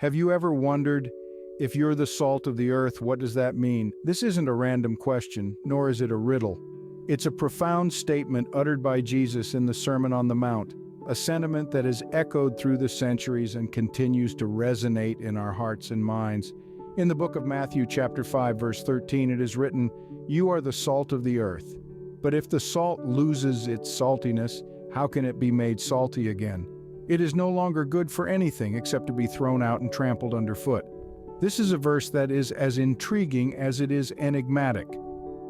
Have you ever wondered, if you're the salt of the earth, what does that mean? This isn't a random question, nor is it a riddle. It's a profound statement uttered by Jesus in the Sermon on the Mount, a sentiment that has echoed through the centuries and continues to resonate in our hearts and minds. In the book of Matthew chapter 5 verse 13 it is written, "You are the salt of the earth. But if the salt loses its saltiness, how can it be made salty again? It is no longer good for anything except to be thrown out and trampled underfoot." This is a verse that is as intriguing as it is enigmatic.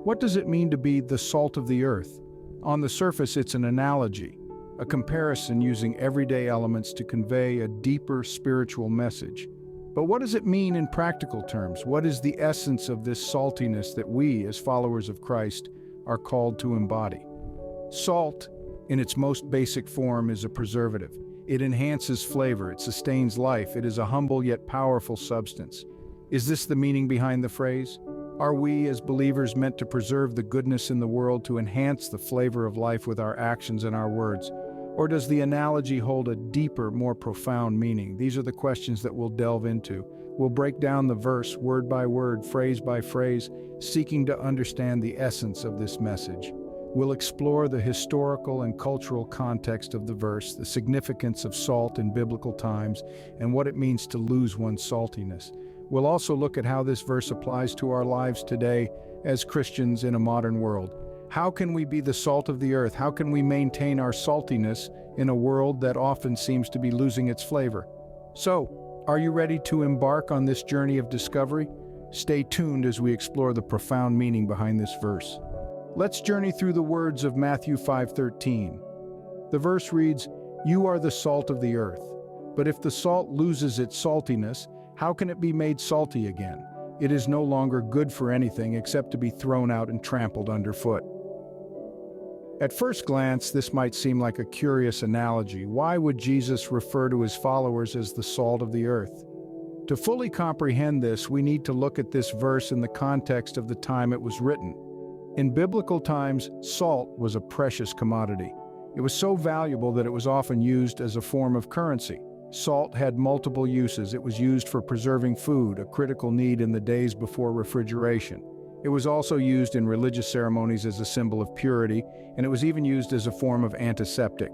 What does it mean to be the salt of the earth? On the surface, it's an analogy, a comparison using everyday elements to convey a deeper spiritual message. But what does it mean in practical terms? What is the essence of this saltiness that we, as followers of Christ, are called to embody? Salt, in its most basic form, is a preservative. It enhances flavor, it sustains life, it is a humble yet powerful substance. Is this the meaning behind the phrase? Are we, as believers, meant to preserve the goodness in the world, to enhance the flavor of life with our actions and our words? Or does the analogy hold a deeper, more profound meaning? These are the questions that we'll delve into. We'll break down the verse word by word, phrase by phrase, seeking to understand the essence of this message. We'll explore the historical and cultural context of the verse, the significance of salt in biblical times, and what it means to lose one's saltiness. We'll also look at how this verse applies to our lives today as Christians in a modern world. How can we be the salt of the earth? How can we maintain our saltiness in a world that often seems to be losing its flavor? So, are you ready to embark on this journey of discovery? Stay tuned as we explore the profound meaning behind this verse. Let's journey through the words of Matthew 5:13. The verse reads, "You are the salt of the earth. But if the salt loses its saltiness, how can it be made salty again? It is no longer good for anything except to be thrown out and trampled underfoot." At first glance, this might seem like a curious analogy. Why would Jesus refer to his followers as the salt of the earth? To fully comprehend this, we need to look at this verse in the context of the time it was written. In biblical times, salt was a precious commodity. It was so valuable that it was often used as a form of currency. Salt had multiple uses. It was used for preserving food, a critical need in the days before refrigeration. It was also used in religious ceremonies as a symbol of purity, and it was even used as a form of antiseptic.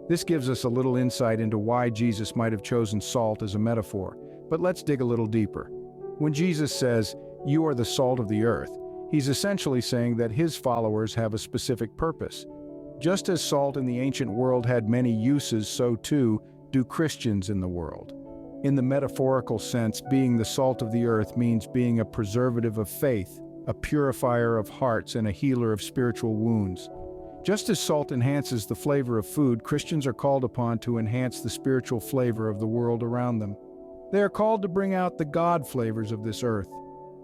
This gives us a little insight into why Jesus might have chosen salt as a metaphor. But let's dig a little deeper. When Jesus says, "You are the salt of the earth," he's essentially saying that his followers have a specific purpose. Just as salt in the ancient world had many uses, so too do Christians in the world. In the metaphorical sense, being the salt of the earth means being a preservative of faith, a purifier of hearts, and a healer of spiritual wounds. Just as salt enhances the flavor of food, Christians are called upon to enhance the spiritual flavor of the world around them. They are called to bring out the God flavors of this earth.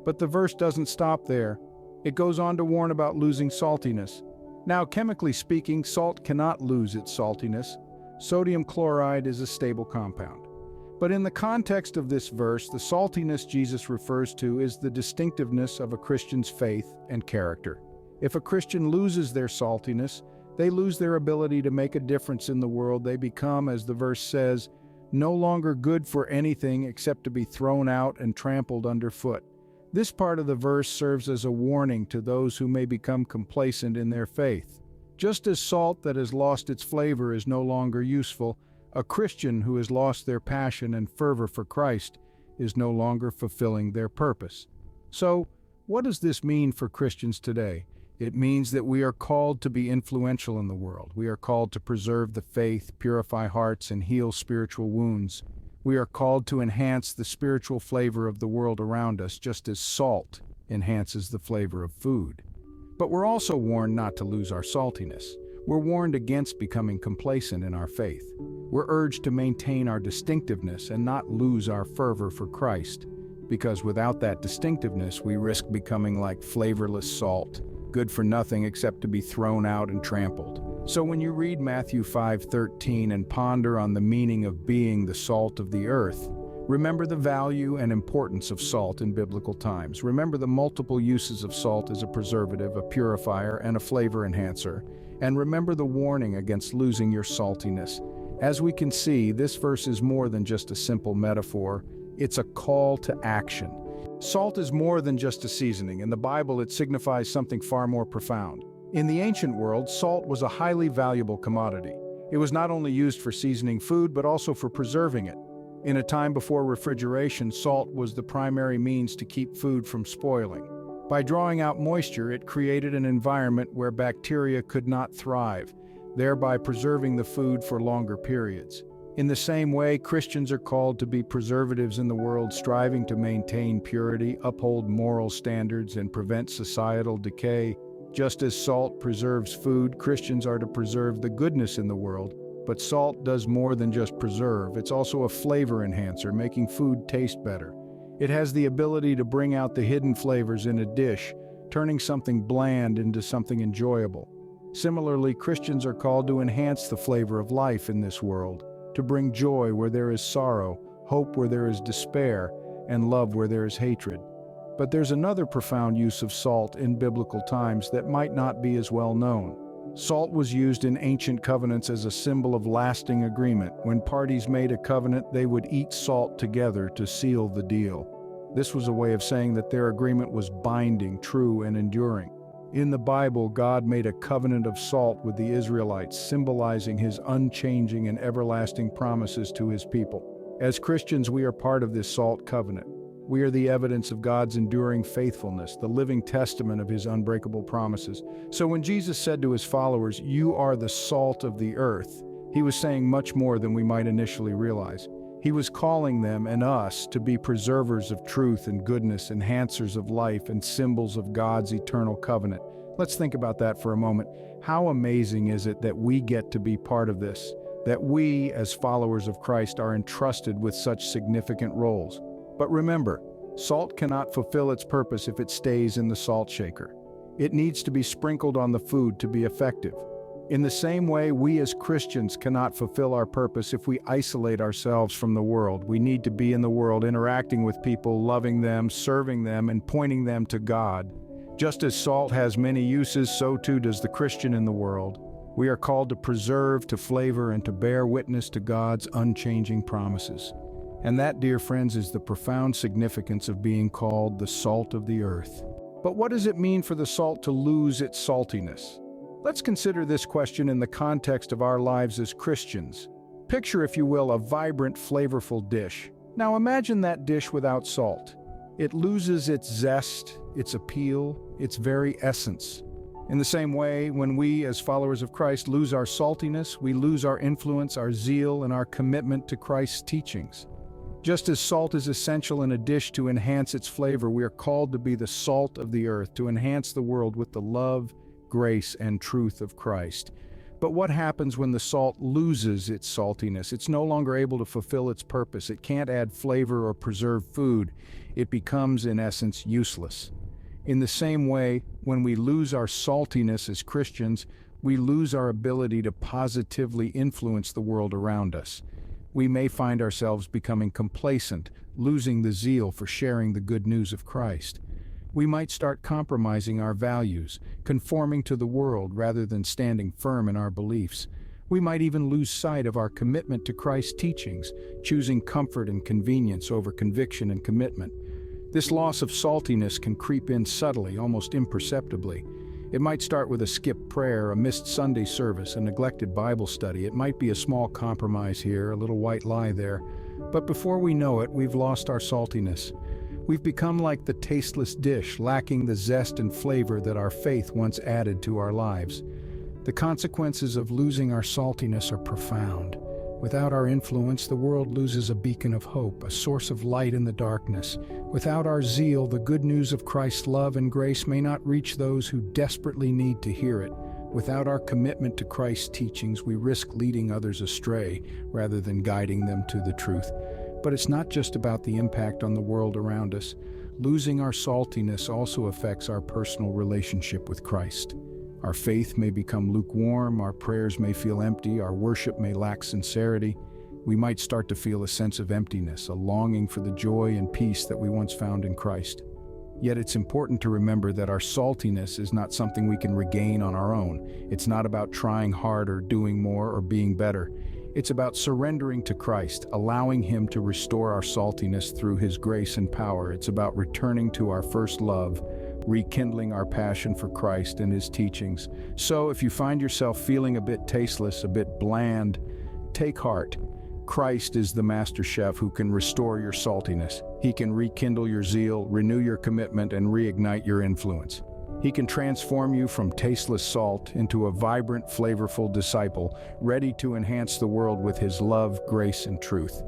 But the verse doesn't stop there. It goes on to warn about losing saltiness. Now, chemically speaking, salt cannot lose its saltiness. Sodium chloride is a stable compound. But in the context of this verse, the saltiness Jesus refers to is the distinctiveness of a Christian's faith and character. If a Christian loses their saltiness, they lose their ability to make a difference in the world. They become, as the verse says, no longer good for anything except to be thrown out and trampled underfoot. This part of the verse serves as a warning to those who may become complacent in their faith. Just as salt that has lost its flavor is no longer useful, a Christian who has lost their passion and fervor for Christ is no longer fulfilling their purpose. So, what does this mean for Christians today? It means that we are called to be influential in the world. We are called to preserve the faith, purify hearts, and heal spiritual wounds. We are called to enhance the spiritual flavor of the world around us, just as salt enhances the flavor of food. But we're also warned not to lose our saltiness. We're warned against becoming complacent in our faith. We're urged to maintain our distinctiveness and not lose our fervor for Christ, because without that distinctiveness, we risk becoming like flavorless salt, good for nothing except to be thrown out and trampled. So when you read Matthew 5:13 and ponder on the meaning of being the salt of the earth, remember the value and importance of salt in biblical times. Remember the multiple uses of salt as a preservative, a purifier, and a flavor enhancer. And remember the warning against losing your saltiness. As we can see, this verse is more than just a simple metaphor. It's a call to action. Salt is more than just a seasoning. In the Bible, it signifies something far more profound. In the ancient world, salt was a highly valuable commodity. It was not only used for seasoning food, but also for preserving it. In a time before refrigeration, salt was the primary means to keep food from spoiling. By drawing out moisture, it created an environment where bacteria could not thrive, thereby preserving the food for longer periods. In the same way, Christians are called to be preservatives in the world, striving to maintain purity, uphold moral standards, and prevent societal decay. Just as salt preserves food, Christians are to preserve the goodness in the world. But salt does more than just preserve. It's also a flavor enhancer, making food taste better. It has the ability to bring out the hidden flavors in a dish, turning something bland into something enjoyable. Similarly, Christians are called to enhance the flavor of life in this world, to bring joy where there is sorrow, hope where there is despair, and love where there is hatred. But there's another profound use of salt in biblical times that might not be as well known. Salt was used in ancient covenants as a symbol of lasting agreement. When parties made a covenant, they would eat salt together to seal the deal. This was a way of saying that their agreement was binding, true, and enduring. In the Bible, God made a covenant of salt with the Israelites, symbolizing his unchanging and everlasting promises to his people. As Christians, we are part of this salt covenant. We are the evidence of God's enduring faithfulness, the living testament of his unbreakable promises. So when Jesus said to his followers, "You are the salt of the earth," he was saying much more than we might initially realize. He was calling them and us to be preservers of truth and goodness, enhancers of life, and symbols of God's eternal covenant. Let's think about that for a moment. How amazing is it that we get to be part of this? That we, as followers of Christ, are entrusted with such significant roles. But remember, salt cannot fulfill its purpose if it stays in the salt shaker. It needs to be sprinkled on the food to be effective. In the same way, we as Christians cannot fulfill our purpose if we isolate ourselves from the world. We need to be in the world, interacting with people, loving them, serving them, and pointing them to God. Just as salt has many uses, so too does the Christian in the world. We are called to preserve, to flavor, and to bear witness to God's unchanging promises. And that, dear friends, is the profound significance of being called the salt of the earth. But what does it mean for the salt to lose its saltiness? Let's consider this question in the context of our lives as Christians. Picture, if you will, a vibrant, flavorful dish. Now imagine that dish without salt. It loses its zest, its appeal, its very essence. In the same way, when we, as followers of Christ, lose our saltiness, we lose our influence, our zeal, and our commitment to Christ's teachings. Just as salt is essential in a dish to enhance its flavor, we are called to be the salt of the earth, to enhance the world with the love, grace, and truth of Christ. But what happens when the salt loses its saltiness? It's no longer able to fulfill its purpose. It can't add flavor or preserve food. It becomes, in essence, useless. In the same way, when we lose our saltiness as Christians, we lose our ability to positively influence the world around us. We may find ourselves becoming complacent, losing the zeal for sharing the good news of Christ. We might start compromising our values, conforming to the world rather than standing firm in our beliefs. We might even lose sight of our commitment to Christ's teachings, choosing comfort and convenience over conviction and commitment. This loss of saltiness can creep in subtly, almost imperceptibly. It might start with a skipped prayer, a missed Sunday service, a neglected Bible study. It might be a small compromise here, a little white lie there. But before we know it, we've lost our saltiness. We've become like the tasteless dish, lacking the zest and flavor that our faith once added to our lives. The consequences of losing our saltiness are profound. Without our influence, the world loses a beacon of hope, a source of light in the darkness. Without our zeal, the good news of Christ's love and grace may not reach those who desperately need to hear it. Without our commitment to Christ's teachings, we risk leading others astray rather than guiding them to the truth. But it's not just about the impact on the world around us. Losing our saltiness also affects our personal relationship with Christ. Our faith may become lukewarm, our prayers may feel empty, our worship may lack sincerity. We might start to feel a sense of emptiness, a longing for the joy and peace that we once found in Christ. Yet it's important to remember that our saltiness is not something we can regain on our own. It's not about trying harder, doing more, or being better. It's about surrendering to Christ, allowing Him to restore our saltiness through His grace and power. It's about returning to our first love, rekindling our passion for Christ and His teachings. So if you find yourself feeling a bit tasteless, a bit bland, take heart. Christ is the master chef who can restore your saltiness. He can rekindle your zeal, renew your commitment, and reignite your influence. He can transform you from tasteless salt into a vibrant, flavorful disciple, ready to enhance the world with His love, grace, and truth.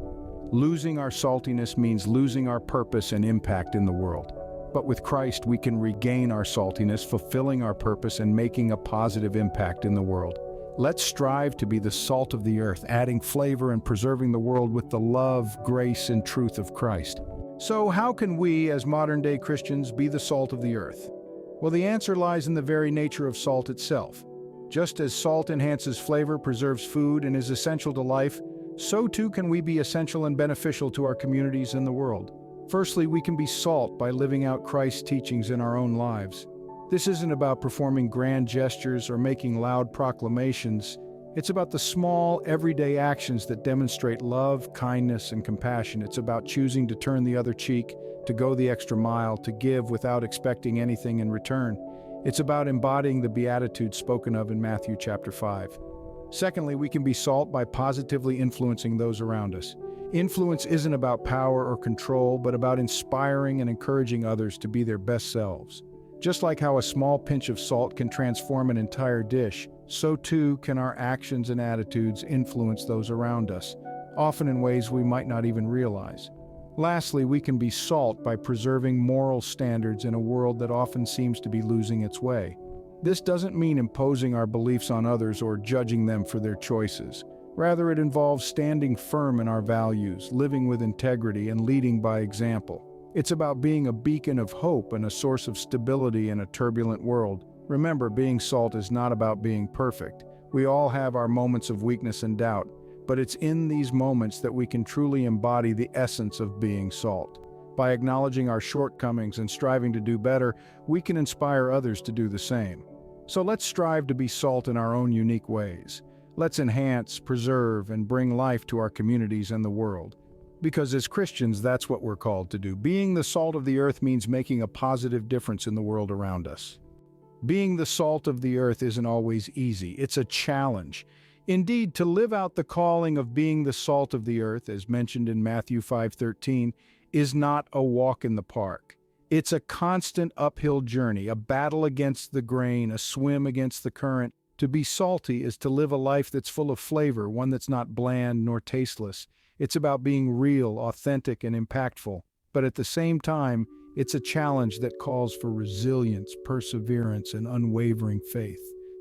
Losing our saltiness means losing our purpose and impact in the world. But with Christ, we can regain our saltiness, fulfilling our purpose and making a positive impact in the world. Let's strive to be the salt of the earth, adding flavor and preserving the world with the love, grace, and truth of Christ. So how can we, as modern-day Christians, be the salt of the earth? Well, the answer lies in the very nature of salt itself. Just as salt enhances flavor, preserves food, and is essential to life, so too can we be essential and beneficial to our communities and the world. Firstly, we can be salt by living out Christ's teachings in our own lives. This isn't about performing grand gestures or making loud proclamations. It's about the small, everyday actions that demonstrate love, kindness, and compassion. It's about choosing to turn the other cheek, to go the extra mile, to give without expecting anything in return. It's about embodying the Beatitudes spoken of in Matthew chapter 5. Secondly, we can be salt by positively influencing those around us. Influence isn't about power or control, but about inspiring and encouraging others to be their best selves. Just like how a small pinch of salt can transform an entire dish, so too can our actions and attitudes influence those around us, often in ways we might not even realize. Lastly, we can be salt by preserving moral standards in a world that often seems to be losing its way. This doesn't mean imposing our beliefs on others or judging them for their choices. Rather, it involves standing firm in our values, living with integrity, and leading by example. It's about being a beacon of hope and a source of stability in a turbulent world. Remember, being salt is not about being perfect. We all have our moments of weakness and doubt, but it's in these moments that we can truly embody the essence of being salt. By acknowledging our shortcomings and striving to do better, we can inspire others to do the same. So let's strive to be salt in our own unique ways. Let's enhance, preserve, and bring life to our communities and the world. Because as Christians, that's what we're called to do. Being the salt of the earth means making a positive difference in the world around us. Being the salt of the earth isn't always easy. It's a challenge. Indeed, to live out the calling of being the salt of the earth, as mentioned in Matthew 5:13, is not a walk in the park. It's a constant uphill journey, a battle against the grain, a swim against the current. To be salty is to live a life that's full of flavor, one that's not bland nor tasteless. It's about being real, authentic, and impactful. But at the same time, it's a challenge that calls for resilience, perseverance, and unwavering faith.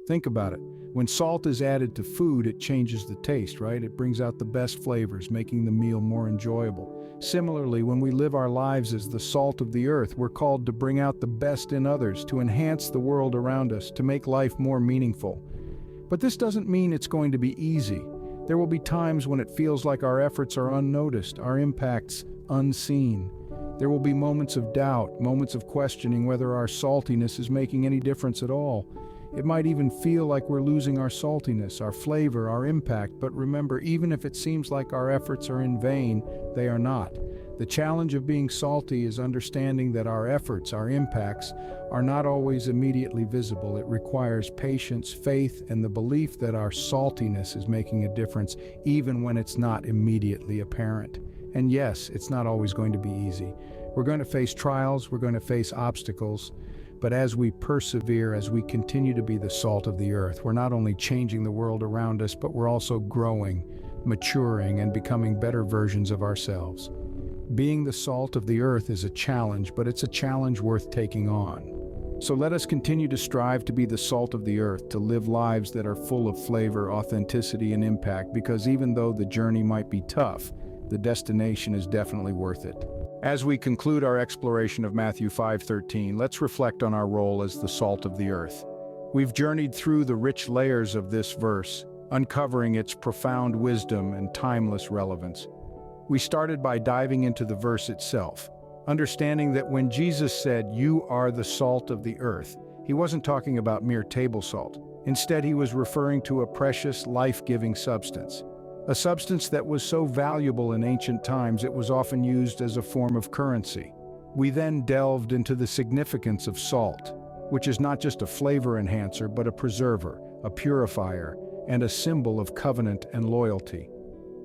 Think about it. When salt is added to food, it changes the taste, right? It brings out the best flavors, making the meal more enjoyable. Similarly, when we live our lives as the salt of the earth, we're called to bring out the best in others, to enhance the world around us, to make life more meaningful. But this doesn't mean it's going to be easy. There will be times when it feels like our efforts are unnoticed, our impacts unseen. There will be moments of doubt, moments of questioning whether our saltiness is making any difference at all. It might even feel like we're losing our saltiness, our flavor, our impact, but remember, even if it seems like our efforts are in vain, they are not. The challenge of being salty is understanding that our efforts, our impacts, are not always immediately visible. It requires patience, faith, and the belief that our saltiness is making a difference, even when it's not immediately apparent. And yes, it's not always going to be easy. We're going to face trials, we're going to face obstacles, but as we persevere, as we continue to be the salt of the earth, we're not only changing the world around us, but we're also growing, maturing, and becoming better versions of ourselves. Being the salt of the earth is a challenge, but it's a challenge worth taking on. So let us continue to strive to be the salt of the earth, to live lives that are full of flavor, authenticity, and impact, because even though the journey might be tough, the destination is definitely worth it. As we conclude our exploration of Matthew 5:13, let's reflect on our role as the salt of the earth. We've journeyed through the rich layers of this verse, uncovering its profound wisdom and timeless relevance. We started by diving into the verse itself, understanding that when Jesus said, "You are the salt of the earth," he wasn't talking about mere table salt. Instead, he was referring to a precious, life-giving substance. a substance that was so valuable in ancient times it was often used as a form of currency. We then delved into the significance of salt, which is not just a flavor enhancer but a preserver, a purifier, and a symbol of covenant and loyalty.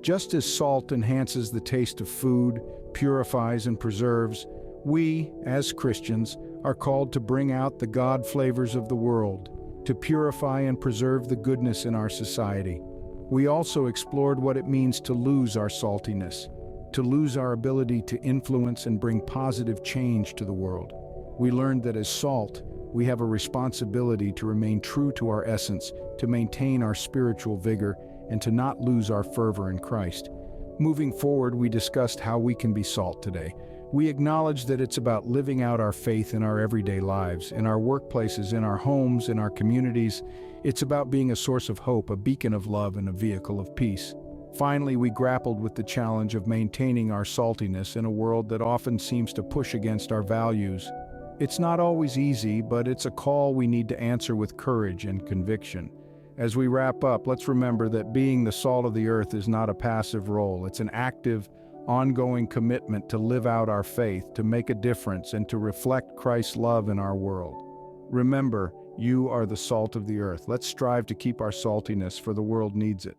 Just as salt enhances the taste of food, purifies and preserves, we, as Christians, are called to bring out the God flavors of the world, to purify and preserve the goodness in our society. We also explored what it means to lose our saltiness, to lose our ability to influence and bring positive change to the world. We learned that as salt, we have a responsibility to remain true to our essence, to maintain our spiritual vigor, and to not lose our fervor in Christ. Moving forward, we discussed how we can be salt today. We acknowledged that it's about living out our faith in our everyday lives, in our workplaces, in our homes, in our communities. It's about being a source of hope, a beacon of love, and a vehicle of peace. Finally, we grappled with the challenge of maintaining our saltiness in a world that often seems to push against our values. It's not always easy, but it's a call we need to answer with courage and conviction. As we wrap up, let's remember that being the salt of the earth is not a passive role. It's an active, ongoing commitment to live out our faith, to make a difference, and to reflect Christ's love in our world. Remember, you are the salt of the earth. Let's strive to keep our saltiness, for the world needs it.